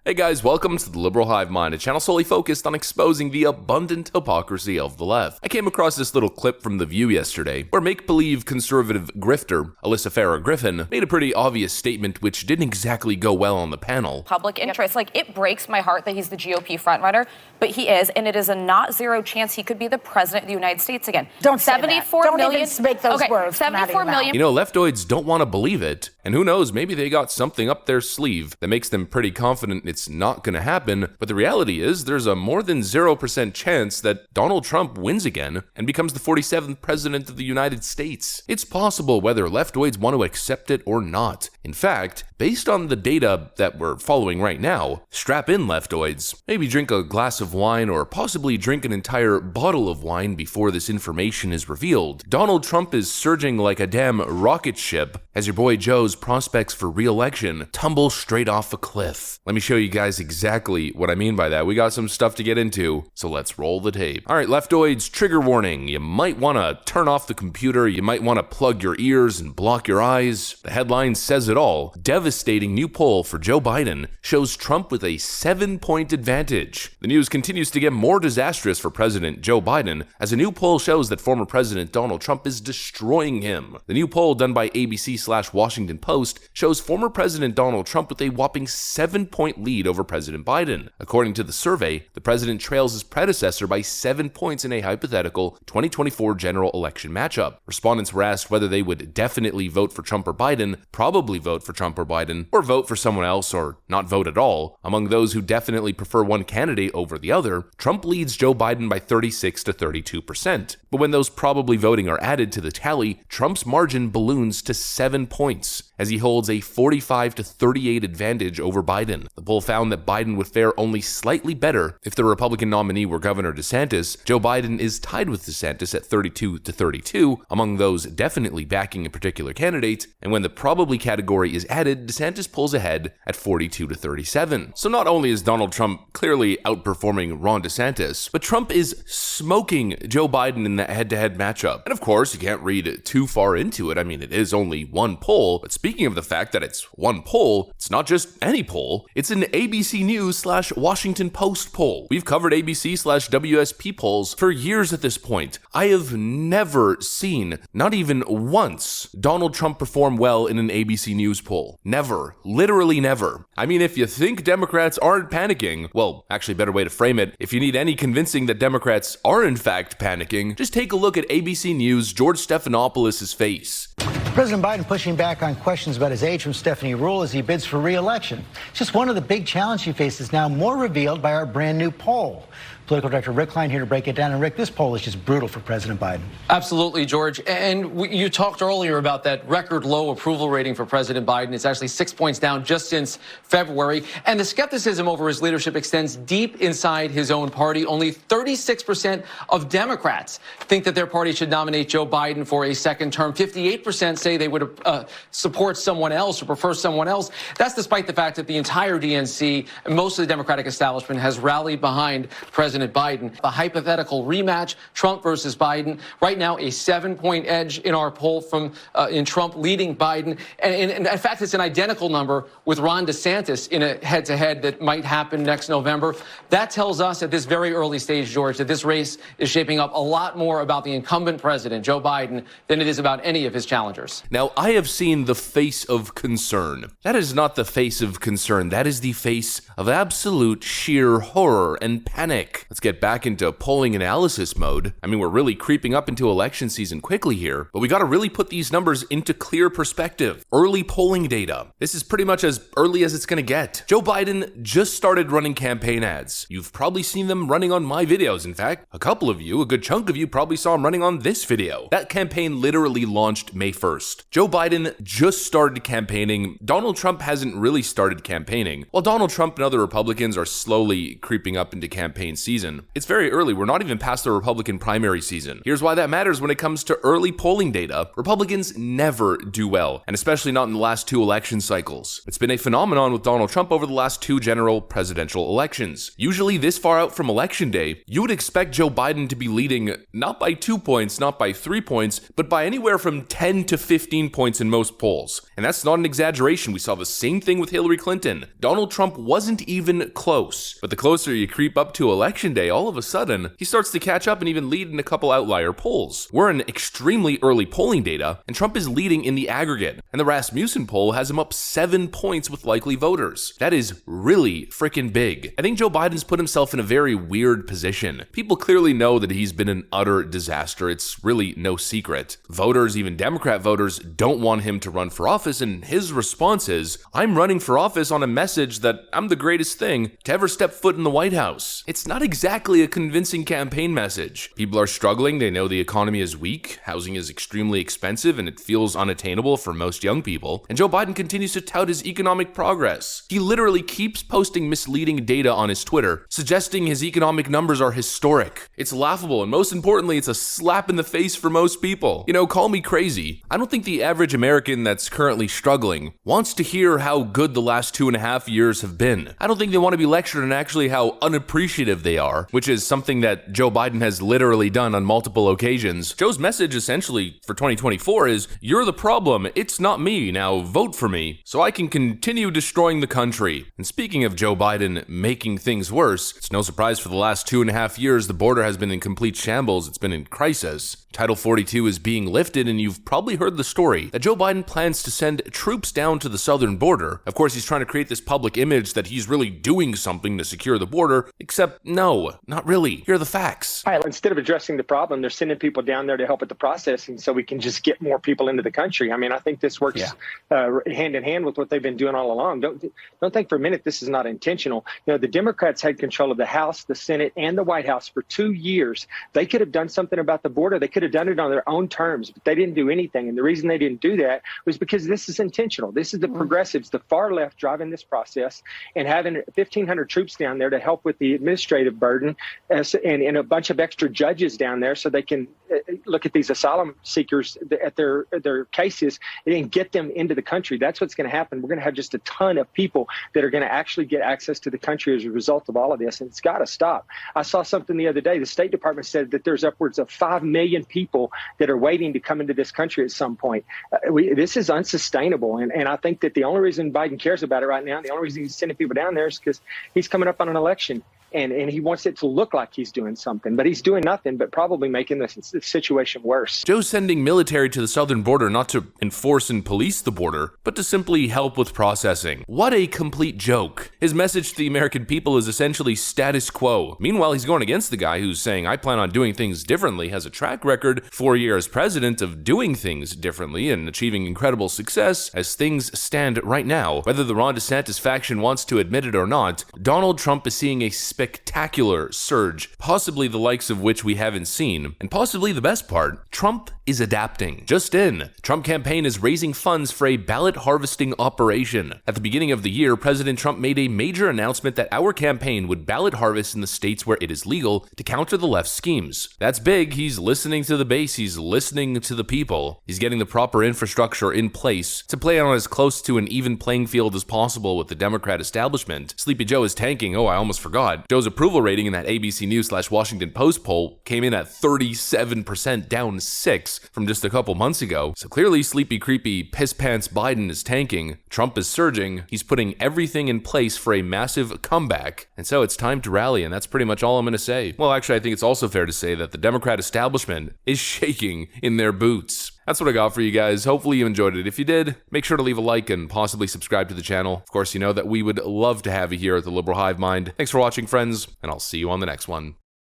Hey guys, welcome to the Liberal Hive Mind, a channel solely focused on exposing the abundant hypocrisy of the left. I came across this little clip from The View yesterday, where make-believe conservative grifter Alyssa Farah Griffin made a pretty obvious statement which didn't exactly go well on the panel. Public interest, it breaks my heart that he's the GOP frontrunner, but he is, and it is a not zero chance he could be the president of the United States again. Don't say that. Don't even make those words. 74 million. You know, leftoids don't want to believe it, and who knows, maybe they got something up their sleeve that makes them pretty confident it's not going to happen, but the reality is there's a more than 0% chance that Donald Trump wins again and becomes the 47th president of the United States. It's possible whether leftoids want to accept it or not. In fact, based on the data that we're following right now, strap in leftoids, maybe drink a glass of wine or possibly drink an entire bottle of wine before this information is revealed. Donald Trump is surging like a damn rocket ship as your boy Joe's prospects for re-election tumble straight off a cliff. Let me show you guys exactly what I mean by that. We got some stuff to get into, so let's roll the tape. All right, leftoids, trigger warning. You might want to turn off the computer. You might want to plug your ears and block your eyes. The headline says it all. Devastating new poll for Joe Biden shows Trump with a 7-point advantage. The news continues to get more disastrous for President Joe Biden as a new poll shows that former President Donald Trump is destroying him. The new poll done by ABC/Washington Post shows former President Donald Trump with a whopping 7-point lead over President Biden. According to the survey, the president trails his predecessor by 7 points in a hypothetical 2024 general election matchup. Respondents were asked whether they would definitely vote for Trump or Biden, probably vote for Trump or Biden, or vote for someone else or not vote at all. Among those who definitely prefer one candidate over the other, Trump leads Joe Biden by 36 to 32%. But when those probably voting are added to the tally, Trump's margin balloons to 7 points as he holds a 45 to 38 advantage over Biden. The poll found that Biden would fare only slightly better if the Republican nominee were Governor DeSantis. Joe Biden is tied with DeSantis at 32 to 32 among those definitely backing a particular candidate, and when the probably category is added, DeSantis pulls ahead at 42 to 37. So not only is Donald Trump clearly outperforming Ron DeSantis, but Trump is smoking Joe Biden in that head-to-head matchup. And of course, you can't read too far into it. I mean, it is only one poll, but speaking of the fact that it's one poll, it's not just any poll, it's an ABC News/Washington Post poll. We've covered ABC/WSP polls for years at this point. I have never seen, not even once, Donald Trump perform well in an ABC News poll. Never. Literally never. I mean, if you think Democrats aren't panicking, well, actually, better way to frame it, if you need any convincing that Democrats are in fact panicking, just take a look at ABC News' George Stephanopoulos' face. President Biden pushing back on questions about his age from Stephanie Ruhle as he bids for re-election. It's just one of the big challenges he faces now, more revealed by our brand new poll. Political director Rick Klein here to break it down. And Rick, this poll is just brutal for President Biden. Absolutely, George. And you talked earlier about that record low approval rating for President Biden. It's actually 6 points down just since February. And the skepticism over his leadership extends deep inside his own party. Only 36% of Democrats think that their party should nominate Joe Biden for a second term. 58% say they would support someone else or prefer someone else. That's despite the fact that the entire DNC and most of the Democratic establishment has rallied behind President Biden. A hypothetical rematch, Trump versus Biden. Right now, a 7-point edge in our poll from in Trump leading Biden. And in fact, it's an identical number with Ron DeSantis in a head-to-head that might happen next November. That tells us at this very early stage, George, that this race is shaping up a lot more about the incumbent president, Joe Biden, than it is about any of his challengers. Now, I have seen the face of concern. That is not the face of concern. That is the face of absolute sheer horror and panic. Let's get back into polling analysis mode. I mean, we're really creeping up into election season quickly here, but we got to really put these numbers into clear perspective. Early polling data. This is pretty much as early as it's going to get. Joe Biden just started running campaign ads. You've probably seen them running on my videos. In fact, a couple of you, a good chunk of you probably saw him running on this video. That campaign literally launched May 1st. Joe Biden just started campaigning. Donald Trump hasn't really started campaigning. While Donald Trump and other Republicans are slowly creeping up into campaign season, season. It's very early. We're not even past the Republican primary season. Here's why that matters when it comes to early polling data. Republicans never do well, and especially not in the last 2 election cycles. It's been a phenomenon with Donald Trump over the last 2 general presidential elections. Usually this far out from election day, you would expect Joe Biden to be leading not by 2 points, not by 3 points, but by anywhere from 10 to 15 points in most polls. And that's not an exaggeration. We saw the same thing with Hillary Clinton. Donald Trump wasn't even close. But the closer you creep up to election day, all of a sudden, he starts to catch up and even lead in a couple outlier polls. We're in extremely early polling data, and Trump is leading in the aggregate. And the Rasmussen poll has him up 7 points with likely voters. That is really freaking big. I think Joe Biden's put himself in a very weird position. People clearly know that he's been an utter disaster. It's really no secret. Voters, even Democrat voters, don't want him to run for office, and his response is, I'm running for office on a message that I'm the greatest thing to ever step foot in the White House. It's not exactly a convincing campaign message. People are struggling. They know the economy is weak. Housing is extremely expensive, and it feels unattainable for most young people. And Joe Biden continues to tout his economic progress. He literally keeps posting misleading data on his Twitter, suggesting his economic numbers are historic. It's laughable, and most importantly, it's a slap in the face for most people. You know, call me crazy. I don't think the average American that's currently struggling wants to hear how good the last 2.5 years have been. I don't think they want to be lectured on actually how unappreciative they are, which is something that Joe Biden has literally done on multiple occasions. Joe's message essentially for 2024 is, you're the problem, it's not me, now vote for me, so I can continue destroying the country. And speaking of Joe Biden making things worse, it's no surprise for the last 2.5 years the border has been in complete shambles, it's been in crisis. Title 42 is being lifted, and you've probably heard the story that Joe Biden plans to send troops down to the southern border. Of course, he's trying to create this public image that he's really doing something to secure the border, except no, not really. Here are the facts. Instead of addressing the problem, they're sending people down there to help with the processing so we can just get more people into the country. I mean, I think this works hand in hand with what they've been doing all along. Don't think for a minute this is not intentional. You know, the Democrats had control of the House, the Senate, and the White House for 2 years. They could have done something about the border. They could have done it on their own terms, but they didn't do anything. And the reason they didn't do that was because this is intentional. This is the progressives, the far left, driving this process and having 1,500 troops down there to help with the administrative burden and a bunch of extra judges down there so they can look at these asylum seekers at their cases and get them into the country. That's what's going to happen. We're going to have just a ton of people that are going to actually get access to the country as a result of all of this, and it's got to stop. I saw something the other day. The State Department said that there's upwards of 5 million people that are waiting to come into this country at some point. This is unsustainable, and I think that the only reason Biden cares about it right now, the only reason he's sending people down there is because he's coming up on an election. And he wants it to look like he's doing something, but he's doing nothing but probably making this situation worse. Joe's sending military to the southern border not to enforce and police the border, but to simply help with processing. What a complete joke. His message to the American people is essentially status quo. Meanwhile, he's going against the guy who's saying, I plan on doing things differently, has a track record, 4 years president, of doing things differently and achieving incredible success as things stand right now. Whether the Ron DeSantis faction wants to admit it or not, Donald Trump is seeing a spectacular surge, possibly the likes of which we haven't seen. And possibly the best part, Trump is adapting. Just in, the Trump campaign is raising funds for a ballot harvesting operation. At the beginning of the year, President Trump made a major announcement that our campaign would ballot harvest in the states where it is legal to counter the left's schemes. That's big. He's listening to the base. He's listening to the people. He's getting the proper infrastructure in place to play on as close to an even playing field as possible with the Democrat establishment. Sleepy Joe is tanking. Oh, I almost forgot. Joe's approval rating in that ABC News/Washington Post poll came in at 37%, down 6 from just a couple months ago. So clearly sleepy, creepy, piss pants Biden is tanking. Trump is surging. He's putting everything in place for a massive comeback. And so it's time to rally, and that's pretty much all I'm going to say. Well, actually, I think it's also fair to say that the Democrat establishment is shaking in their boots. That's what I got for you guys. Hopefully you enjoyed it. If you did, make sure to leave a like and possibly subscribe to the channel. Of course, you know that we would love to have you here at the Liberal Hive Mind. Thanks for watching, friends, and I'll see you on the next one.